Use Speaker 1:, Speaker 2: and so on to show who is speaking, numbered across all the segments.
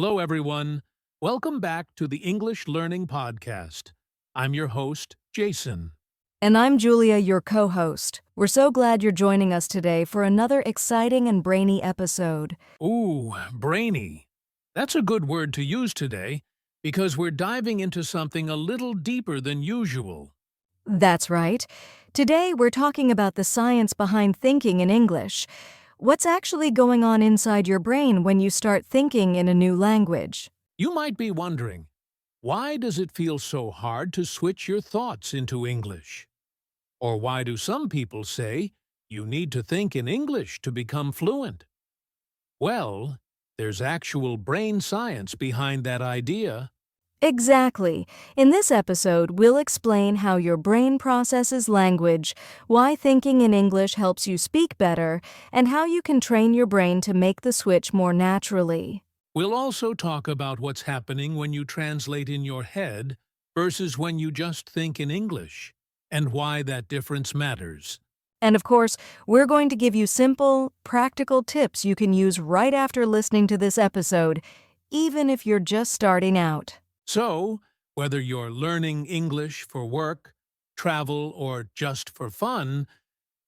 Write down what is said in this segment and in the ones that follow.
Speaker 1: Hello, everyone. Welcome back to the English Learning Podcast. I'm your host, Jason.
Speaker 2: And I'm Julia, your co-host. We're so glad you're joining us today for another exciting and brainy episode.
Speaker 1: Ooh, brainy. That's a good word to use today because we're diving into something a little deeper than usual.
Speaker 2: That's right. Today we're talking about the science behind thinking in English. What's actually going on inside your brain when you start thinking in a new language?
Speaker 1: You might be wondering, why does it feel so hard to switch your thoughts into English? Or why do some people say you need to think in English to become fluent? Well, there's actual brain science behind that idea.
Speaker 2: Exactly. In this episode, we'll explain how your brain processes language, why thinking in English helps you speak better, and how you can train your brain to make the switch more naturally.
Speaker 1: We'll also talk about what's happening when you translate in your head versus when you just think in English, and why that difference matters.
Speaker 2: And of course, we're going to give you simple, practical tips you can use right after listening to this episode, even if you're just starting out.
Speaker 1: So, whether you're learning English for work, travel, or just for fun,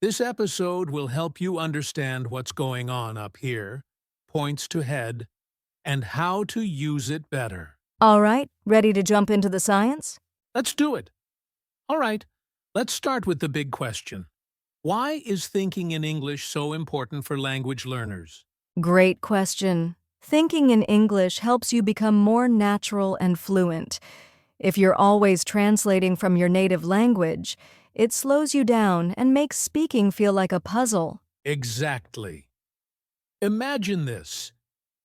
Speaker 1: this episode will help you understand what's going on up here, points to head, and how to use it better.
Speaker 2: All right, ready to jump into the science?
Speaker 1: Let's do it. All right, let's start with the big question. Why is thinking in English so important for language learners?
Speaker 2: Great question. Thinking in English helps you become more natural and fluent. If you're always translating from your native language, it slows you down and makes speaking feel like a puzzle.
Speaker 1: Exactly. Imagine this.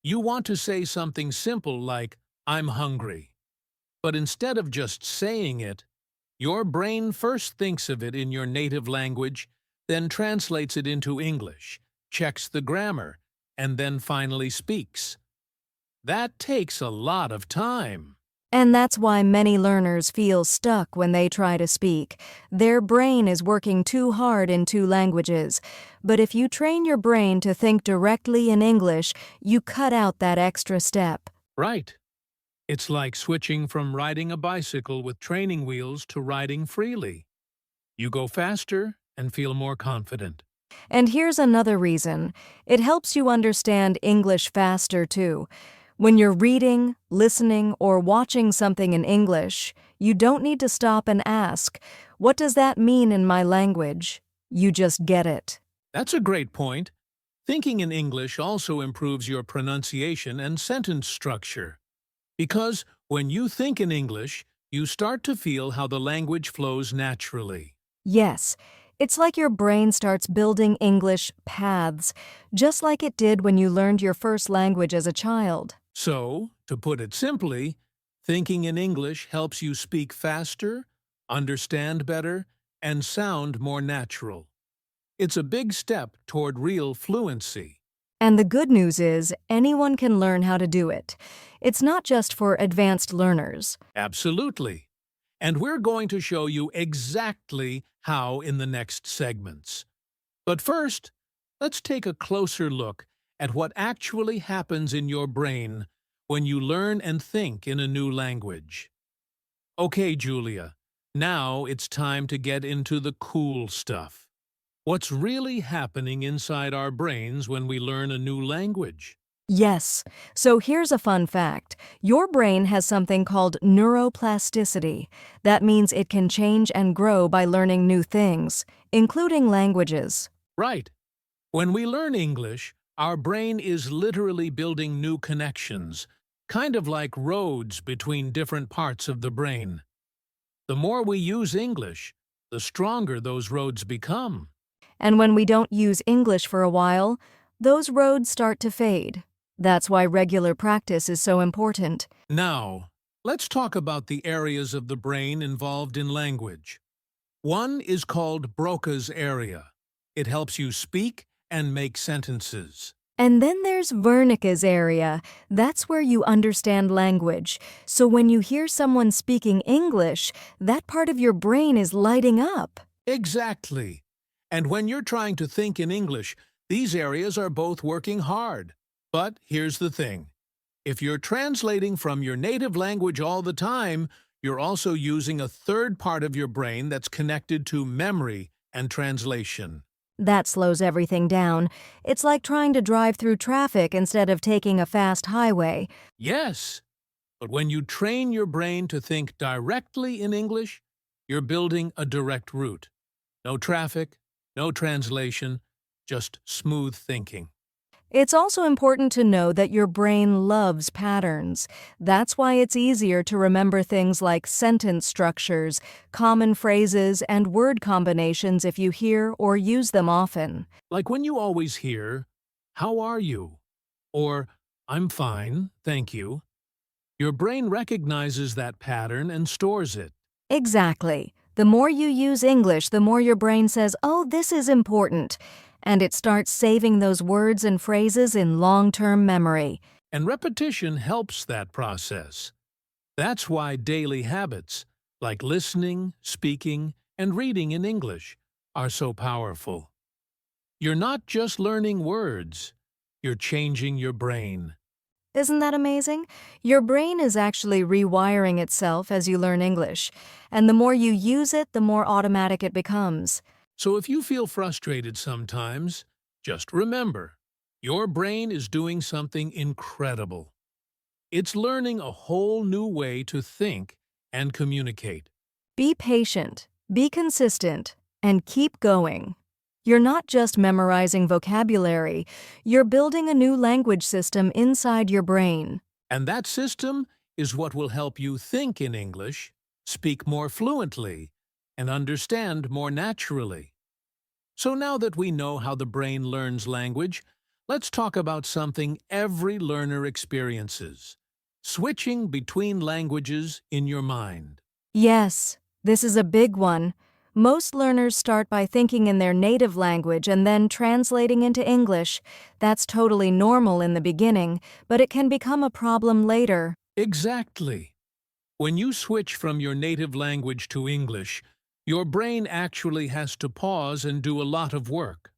Speaker 1: You want to say something simple like, I'm hungry. But instead of just saying it, your brain first thinks of it in your native language, then translates it into English, checks the grammar, and then finally speaks. That takes a lot of time.
Speaker 2: And that's why many learners feel stuck when they try to speak. Their brain is working too hard in two languages. But if you train your brain to think directly in English, you cut out that extra step.
Speaker 1: Right. It's like switching from riding a bicycle with training wheels to riding freely. You go faster and feel more confident.
Speaker 2: And here's another reason. It helps you understand English faster, too. When you're reading, listening, or watching something in English, you don't need to stop and ask, what does that mean in my language? You just get it.
Speaker 1: That's a great point. Thinking in English also improves your pronunciation and sentence structure. Because when you think in English, you start to feel how the language flows naturally.
Speaker 2: Yes, it's like your brain starts building English paths, just like it did when you learned your first language as a child.
Speaker 1: So, to put it simply, thinking in English helps you speak faster, understand better, and sound more natural. It's a big step toward real fluency.
Speaker 2: And the good news is, anyone can learn how to do it. It's not just for advanced learners.
Speaker 1: Absolutely. And we're going to show you exactly how in the next segments. But first, let's take a closer look at what actually happens in your brain when you learn and think in a new language. Okay, Julia, now it's time to get into the cool stuff. What's really happening inside our brains when we learn a new language?
Speaker 2: Yes, so here's a fun fact. Your brain has something called neuroplasticity. That means it can change and grow by learning new things, including languages.
Speaker 1: Right. When we learn English, our brain is literally building new connections, kind of like roads between different parts of the brain. The more we use English, the stronger those roads become.
Speaker 2: And when we don't use English for a while, those roads start to fade. That's why regular practice is so important.
Speaker 1: Now, let's talk about the areas of the brain involved in language. One is called Broca's area. It helps you speak and make sentences.
Speaker 2: And then there's Wernicke's area. That's where you understand language. So when you hear someone speaking English, that part of your brain is lighting up.
Speaker 1: Exactly. And when you're trying to think in English, these areas are both working hard. But here's the thing. If you're translating from your native language all the time, you're also using a third part of your brain that's connected to memory and translation.
Speaker 2: That slows everything down. It's like trying to drive through traffic instead of taking a fast highway.
Speaker 1: Yes, but when you train your brain to think directly in English, you're building a direct route. No traffic, no translation, just smooth thinking.
Speaker 2: It's also important to know that your brain loves patterns. That's why it's easier to remember things like sentence structures, common phrases, and word combinations if you hear or use them often.
Speaker 1: Like when you always hear, "How are you?" or "I'm fine, thank you." Your brain recognizes that pattern and stores it.
Speaker 2: Exactly. The more you use English, the more your brain says, "Oh, this is important." And it starts saving those words and phrases in long-term memory.
Speaker 1: And repetition helps that process. That's why daily habits, like listening, speaking, and reading in English, are so powerful. You're not just learning words, you're changing your brain.
Speaker 2: Isn't that amazing? Your brain is actually rewiring itself as you learn English, and the more you use it, the more automatic it becomes.
Speaker 1: So if you feel frustrated sometimes, just remember, your brain is doing something incredible. It's learning a whole new way to think and communicate.
Speaker 2: Be patient, be consistent, and keep going. You're not just memorizing vocabulary, you're building a new language system inside your brain.
Speaker 1: And that system is what will help you think in English, speak more fluently, and understand more naturally. So now that we know how the brain learns language, let's talk about something every learner experiences: switching between languages in your mind.
Speaker 2: Yes, this is a big one. Most learners start by thinking in their native language and then translating into English. That's totally normal in the beginning, but it can become a problem later.
Speaker 1: Exactly. When you switch from your native language to English, your brain actually has to pause and do a lot of work.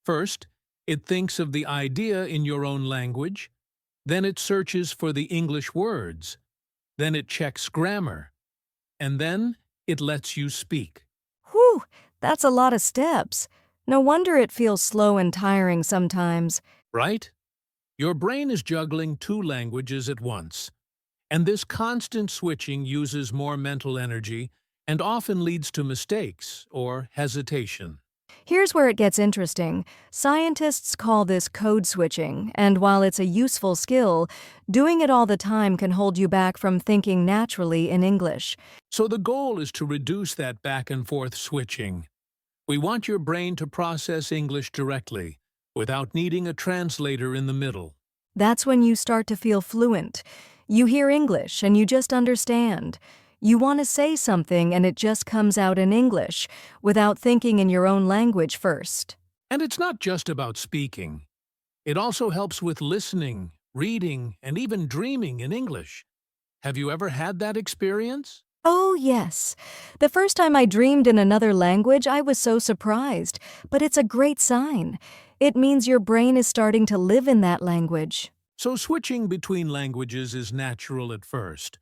Speaker 1: First, it thinks of the idea in your own language, then it searches for the English words, then it checks grammar, and then it lets you speak.
Speaker 2: Whew, that's a lot of steps. No wonder it feels slow and tiring sometimes.
Speaker 1: Right? Your brain is juggling two languages at once, and this constant switching uses more mental energy and often leads to mistakes or hesitation.
Speaker 2: Here's where it gets interesting. Scientists call this code switching, and while it's a useful skill, doing it all the time can hold you back from thinking naturally in English.
Speaker 1: So the goal is to reduce that back and forth switching. We want your brain to process English directly, without needing a translator in the middle.
Speaker 2: That's when you start to feel fluent. You hear English and you just understand. You want to say something and it just comes out in English, without thinking in your own language first.
Speaker 1: And it's not just about speaking. It also helps with listening, reading, and even dreaming in English. Have you ever had that experience?
Speaker 2: Oh, yes. The first time I dreamed in another language, I was so surprised. But it's a great sign. It means your brain is starting to live in that language.
Speaker 1: So switching between languages is natural at first.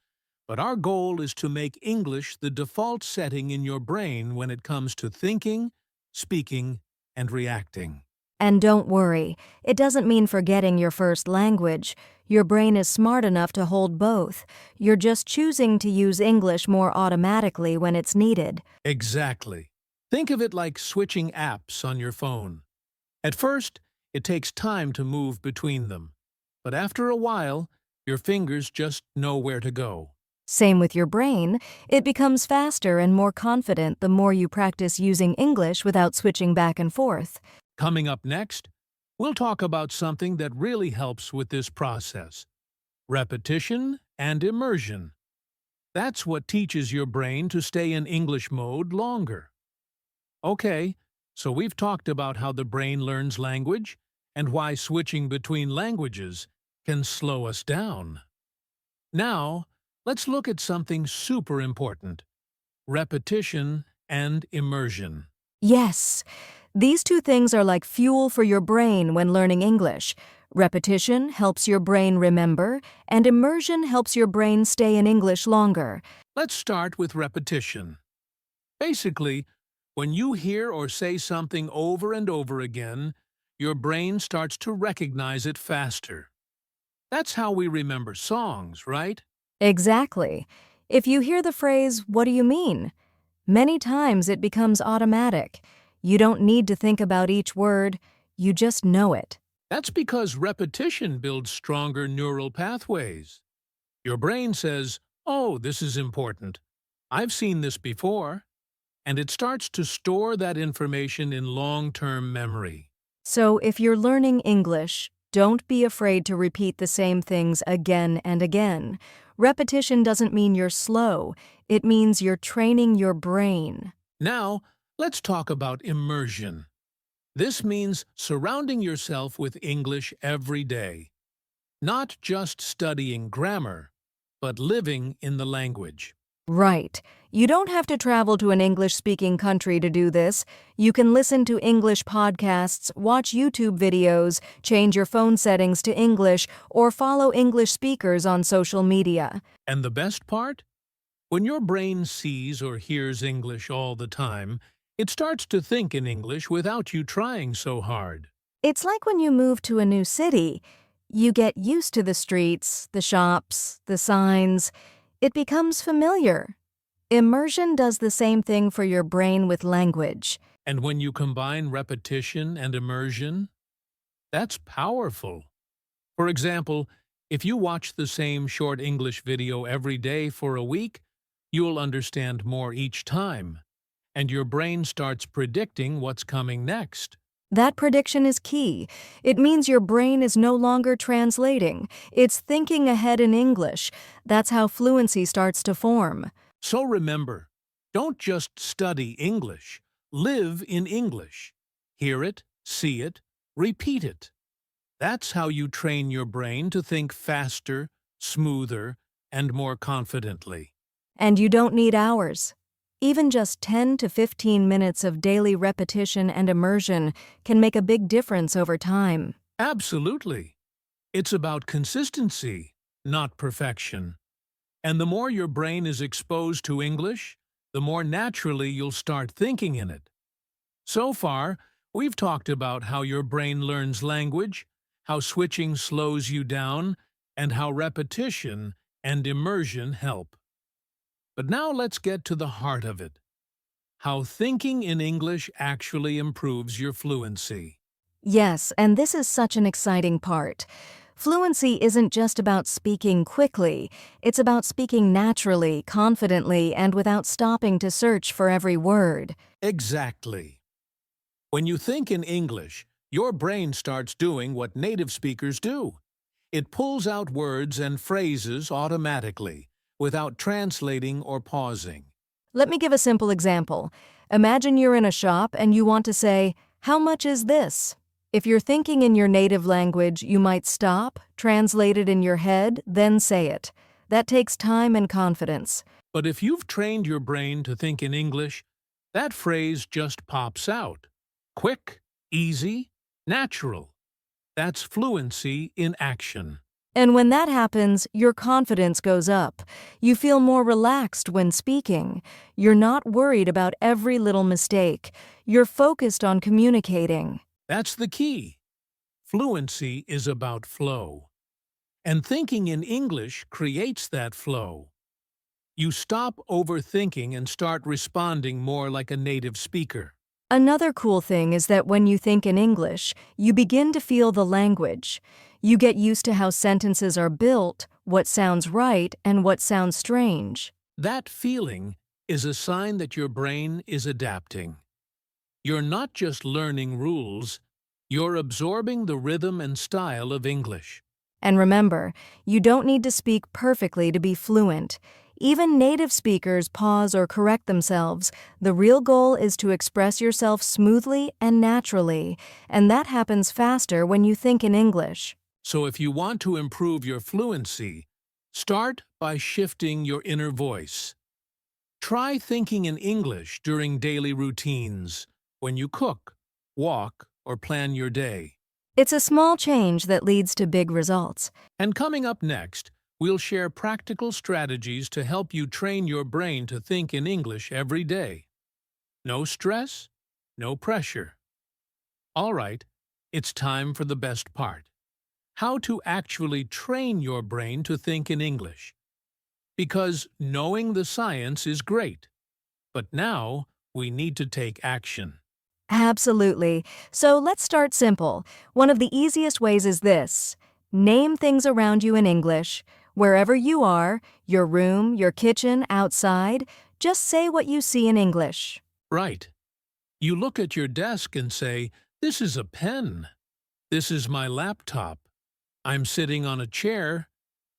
Speaker 1: But our goal is to make English the default setting in your brain when it comes to thinking, speaking, and reacting.
Speaker 2: And don't worry, it doesn't mean forgetting your first language. Your brain is smart enough to hold both. You're just choosing to use English more automatically when it's needed.
Speaker 1: Exactly. Think of it like switching apps on your phone. At first, it takes time to move between them. But after a while, your fingers just know where to go.
Speaker 2: Same with your brain. It becomes faster and more confident the more you practice using English without switching back and forth.
Speaker 1: Coming up next, we'll talk about something that really helps with this process: repetition and immersion. That's what teaches your brain to stay in English mode longer. Okay, so we've talked about how the brain learns language and why switching between languages can slow us down. Now, let's look at something super important: repetition and immersion.
Speaker 2: Yes, These two things are like fuel for your brain when learning English. Repetition helps your brain remember, and immersion helps your brain stay in English longer.
Speaker 1: Let's start with repetition. Basically, when you hear or say something over and over again, your brain starts to recognize it faster. That's how we remember songs, right?
Speaker 2: Exactly. If you hear the phrase, "What do you mean?" many times it becomes automatic. You don't need to think about each word, you just know it.
Speaker 1: That's because repetition builds stronger neural pathways. Your brain says, "Oh, this is important. I've seen this before," and it starts to store that information in long-term memory.
Speaker 2: So if you're learning English, don't be afraid to repeat the same things again and again. Repetition doesn't mean you're slow, it means you're training your brain.
Speaker 1: Now, let's talk about immersion. This means surrounding yourself with English every day. Not just studying grammar, but living in the language.
Speaker 2: Right. You don't have to travel to an English-speaking country to do this. You can listen to English podcasts, watch YouTube videos, change your phone settings to English, or follow English speakers on social media.
Speaker 1: And the best part? When your brain sees or hears English all the time, it starts to think in English without you trying so hard.
Speaker 2: It's like when you move to a new city. You get used to the streets, the shops, the signs. It becomes familiar. Immersion does the same thing for your brain with language.
Speaker 1: And when you combine repetition and immersion, that's powerful. For example, if you watch the same short English video every day for a week, you'll understand more each time, and your brain starts predicting what's coming next.
Speaker 2: That prediction is key. It means your brain is no longer translating. It's thinking ahead in English. That's how fluency starts to form.
Speaker 1: So remember, don't just study English, live in English. Hear it, see it, repeat it. That's how you train your brain to think faster, smoother, and more confidently.
Speaker 2: And you don't need hours. Even just 10 to 15 minutes of daily repetition and immersion can make a big difference over time.
Speaker 1: Absolutely. It's about consistency, not perfection. And the more your brain is exposed to English, the more naturally you'll start thinking in it. So far, we've talked about how your brain learns language, how switching slows you down, and how repetition and immersion help. But now let's get to the heart of it. How thinking in English actually improves your fluency.
Speaker 2: Yes, and this is such an exciting part. Fluency isn't just about speaking quickly, it's about speaking naturally, confidently, and without stopping to search for every word.
Speaker 1: Exactly. When you think in English, your brain starts doing what native speakers do. It pulls out words and phrases automatically, without translating or pausing.
Speaker 2: Let me give a simple example. Imagine you're in a shop and you want to say, "How much is this?" If you're thinking in your native language, you might stop, translate it in your head, then say it. That takes time and confidence.
Speaker 1: But if you've trained your brain to think in English, that phrase just pops out. Quick, easy, natural. That's fluency in action.
Speaker 2: And when that happens, your confidence goes up. You feel more relaxed when speaking. You're not worried about every little mistake. You're focused on communicating.
Speaker 1: That's the key. Fluency is about flow. And thinking in English creates that flow. You stop overthinking and start responding more like a native speaker.
Speaker 2: Another cool thing is that when you think in English, you begin to feel the language. You get used to how sentences are built, what sounds right, and what sounds strange.
Speaker 1: That feeling is a sign that your brain is adapting. You're not just learning rules, you're absorbing the rhythm and style of English.
Speaker 2: And remember, you don't need to speak perfectly to be fluent. Even native speakers pause or correct themselves. The real goal is to express yourself smoothly and naturally, and that happens faster when you think in English.
Speaker 1: So if you want to improve your fluency, start by shifting your inner voice. Try thinking in English during daily routines, when you cook, walk, or plan your day.
Speaker 2: It's a small change that leads to big results.
Speaker 1: And coming up next, we'll share practical strategies to help you train your brain to think in English every day. No stress, no pressure. All right, it's time for the best part. How to actually train your brain to think in English. Because knowing the science is great, but now we need to take action.
Speaker 2: Absolutely. So let's start simple. One of the easiest ways is this. Name things around you in English. Wherever you are, your room, your kitchen, outside, just say what you see in English.
Speaker 1: Right. You look at your desk and say, "This is a pen. This is my laptop. I'm sitting on a chair."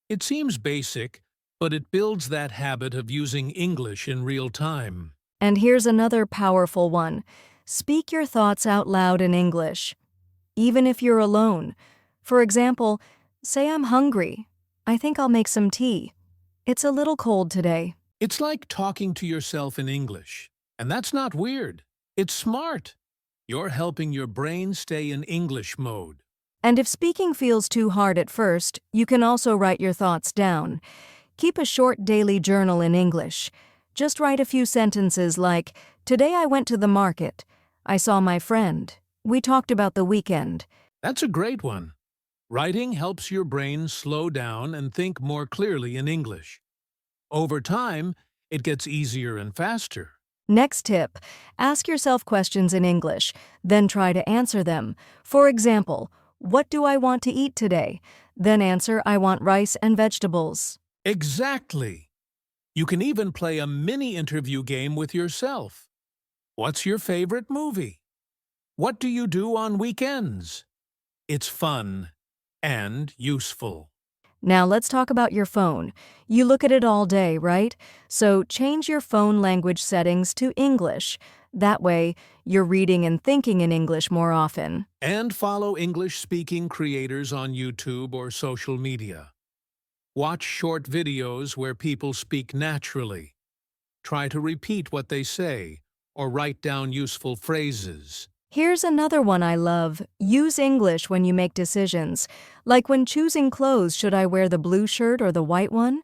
Speaker 1: It seems basic, but it builds that habit of using English in real time.
Speaker 2: And here's another powerful one. Speak your thoughts out loud in English, even if you're alone. For example, say I'm hungry. I think I'll make some tea. It's a little cold today.
Speaker 1: It's like talking to yourself in English. And that's not weird. It's smart. You're helping your brain stay in English mode.
Speaker 2: And if speaking feels too hard at first, you can also write your thoughts down. Keep a short daily journal in English. Just write a few sentences like, "Today I went to the market. I saw my friend. We talked about the weekend."
Speaker 1: That's a great one. Writing helps your brain slow down and think more clearly in English. Over time, it gets easier and faster.
Speaker 2: Next tip, ask yourself questions in English, then try to answer them. For example, what do I want to eat today? Then answer, I want rice and vegetables.
Speaker 1: Exactly. You can even play a mini interview game with yourself. What's your favorite movie? What do you do on weekends? It's fun and useful.
Speaker 2: Now let's talk about your phone. You look at it all day, right? So change your phone language settings to English. That way, you're reading and thinking in English more often.
Speaker 1: And follow English-speaking creators on YouTube or social media. Watch short videos where people speak naturally. Try to repeat what they say or write down useful phrases.
Speaker 2: Here's another one I love. Use English when you make decisions. Like when choosing clothes, should I wear the blue shirt or the white one?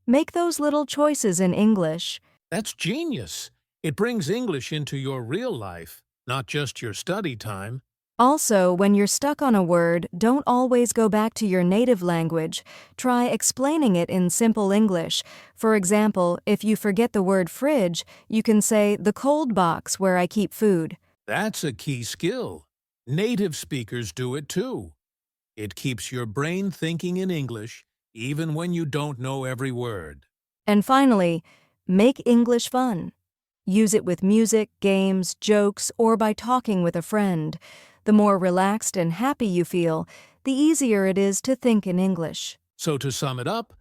Speaker 2: Make those little choices in English.
Speaker 1: That's genius. It brings English into your real life, not just your study time.
Speaker 2: Also, when you're stuck on a word, don't always go back to your native language. Try explaining it in simple English. For example, if you forget the word fridge, you can say the cold box where I keep food.
Speaker 1: That's a key skill. Native speakers do it too. It keeps your brain thinking in English, even when you don't know every word.
Speaker 2: And finally, make English fun. Use it with music, games, jokes, or by talking with a friend. The more relaxed and happy you feel, the easier it is to think in English.
Speaker 1: So to sum it up,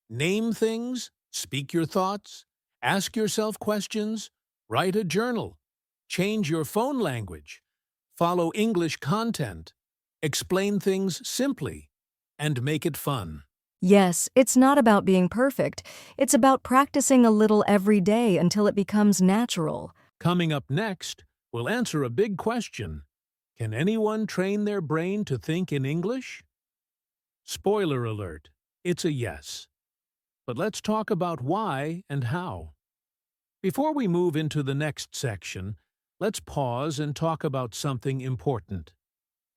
Speaker 1: name things, speak your thoughts, ask yourself questions, write a journal, change your phone language, follow English content, explain things simply, and make it fun.
Speaker 2: Yes, it's not about being perfect. It's about practicing a little every day until it becomes natural.
Speaker 1: Coming up next, we'll answer a big question. Can anyone train their brain to think in English? Spoiler alert, it's a yes. But let's talk about why and how. Before we move into the next section, let's pause and talk about something important.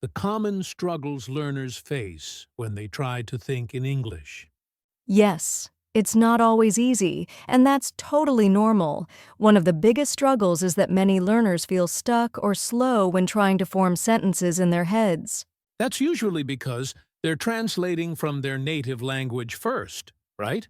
Speaker 1: The common struggles learners face when they try to think in English.
Speaker 2: Yes, it's not always easy, and that's totally normal. One of the biggest struggles is that many learners feel stuck or slow when trying to form sentences in their heads.
Speaker 1: That's usually because they're translating from their native language first, right?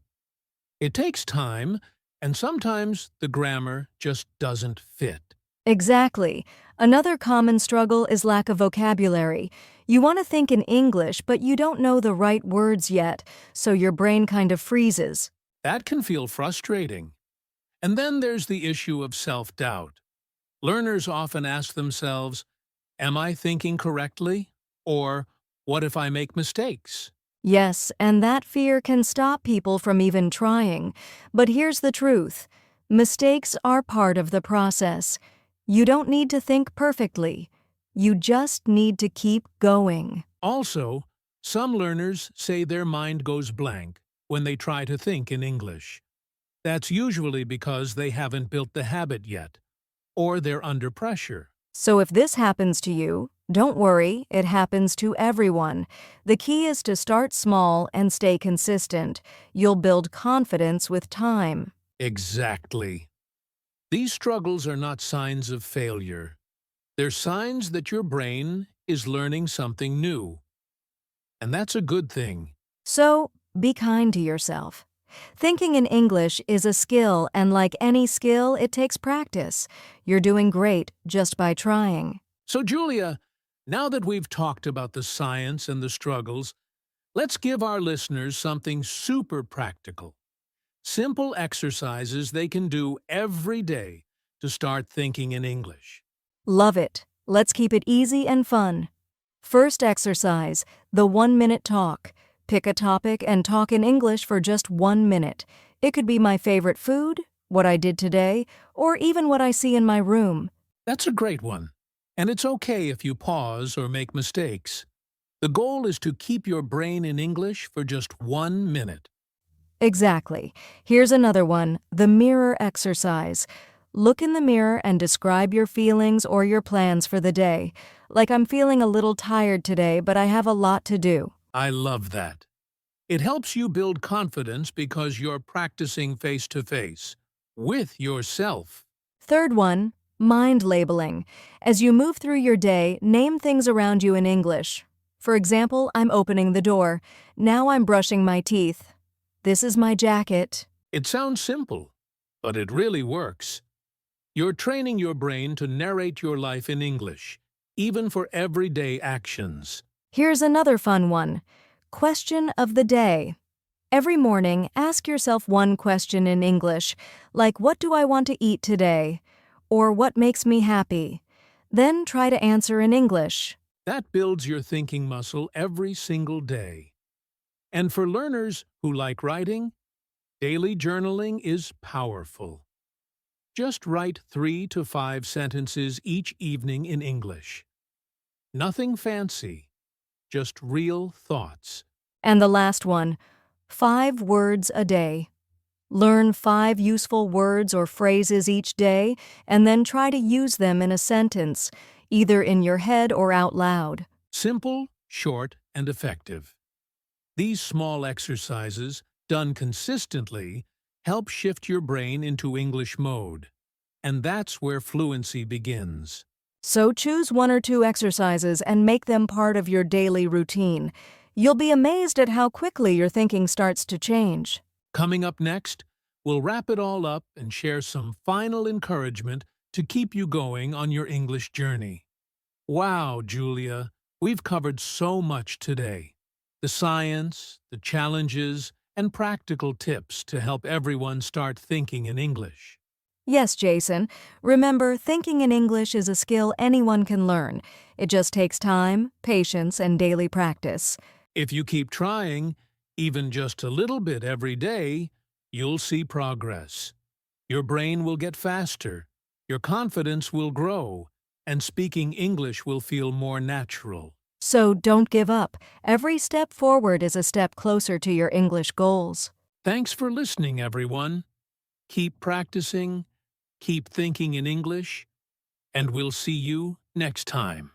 Speaker 1: It takes time, and sometimes the grammar just doesn't fit.
Speaker 2: Exactly. Another common struggle is lack of vocabulary. You want to think in English, but you don't know the right words yet, so your brain kind of freezes.
Speaker 1: That can feel frustrating. And then there's the issue of self-doubt. Learners often ask themselves, "Am I thinking correctly?" Or, "What if I make mistakes?"
Speaker 2: Yes, and that fear can stop people from even trying. But here's the truth. Mistakes are part of the process. You don't need to think perfectly. You just need to keep going.
Speaker 1: Also, some learners say their mind goes blank when they try to think in English. That's usually because they haven't built the habit yet, or they're under pressure.
Speaker 2: So if this happens to you, don't worry, it happens to everyone. The key is to start small and stay consistent. You'll build confidence with time.
Speaker 1: Exactly. These struggles are not signs of failure. They're signs that your brain is learning something new. And that's a good thing.
Speaker 2: So, be kind to yourself. Thinking in English is a skill, and like any skill, it takes practice. You're doing great just by trying.
Speaker 1: So, Julia, now that we've talked about the science and the struggles, let's give our listeners something super practical. Simple exercises they can do every day to start thinking in English.
Speaker 2: Love it. Let's keep it easy and fun. First exercise, the 1-minute talk. Pick a topic and talk in English for just 1 minute. It could be my favorite food, what I did today, or even what I see in my room.
Speaker 1: That's a great one. And it's okay if you pause or make mistakes. The goal is to keep your brain in English for just 1 minute.
Speaker 2: Exactly. Here's another one, the mirror exercise. Look in the mirror and describe your feelings or your plans for the day. Like, I'm feeling a little tired today, but I have a lot to do.
Speaker 1: I love that. It helps you build confidence because you're practicing face-to-face with yourself.
Speaker 2: Third one, mind labeling. As you move through your day, name things around you in English. For example, I'm opening the door. Now I'm brushing my teeth. This is my jacket.
Speaker 1: It sounds simple, but it really works. You're training your brain to narrate your life in English, even for everyday actions.
Speaker 2: Here's another fun one. Question of the day. Every morning, ask yourself one question in English, like what do I want to eat today? Or what makes me happy? Then try to answer in English.
Speaker 1: That builds your thinking muscle every single day. And for learners who like writing, daily journaling is powerful. Just write 3 to 5 sentences each evening in English. Nothing fancy, just real thoughts.
Speaker 2: And the last one, 5 words a day. Learn 5 useful words or phrases each day, and then try to use them in a sentence, either in your head or out loud.
Speaker 1: Simple, short, and effective. These small exercises, done consistently, help shift your brain into English mode. And that's where fluency begins.
Speaker 2: So choose 1 or 2 exercises and make them part of your daily routine. You'll be amazed at how quickly your thinking starts to change.
Speaker 1: Coming up next, we'll wrap it all up and share some final encouragement to keep you going on your English journey. Wow, Julia, we've covered so much today. The science, the challenges, and practical tips to help everyone start thinking in English.
Speaker 2: Yes, Jason. Remember, thinking in English is a skill anyone can learn. It just takes time, patience, and daily practice.
Speaker 1: If you keep trying, even just a little bit every day, you'll see progress. Your brain will get faster, your confidence will grow, and speaking English will feel more natural.
Speaker 2: So don't give up. Every step forward is a step closer to your English goals.
Speaker 1: Thanks for listening, everyone. Keep practicing, keep thinking in English, and we'll see you next time.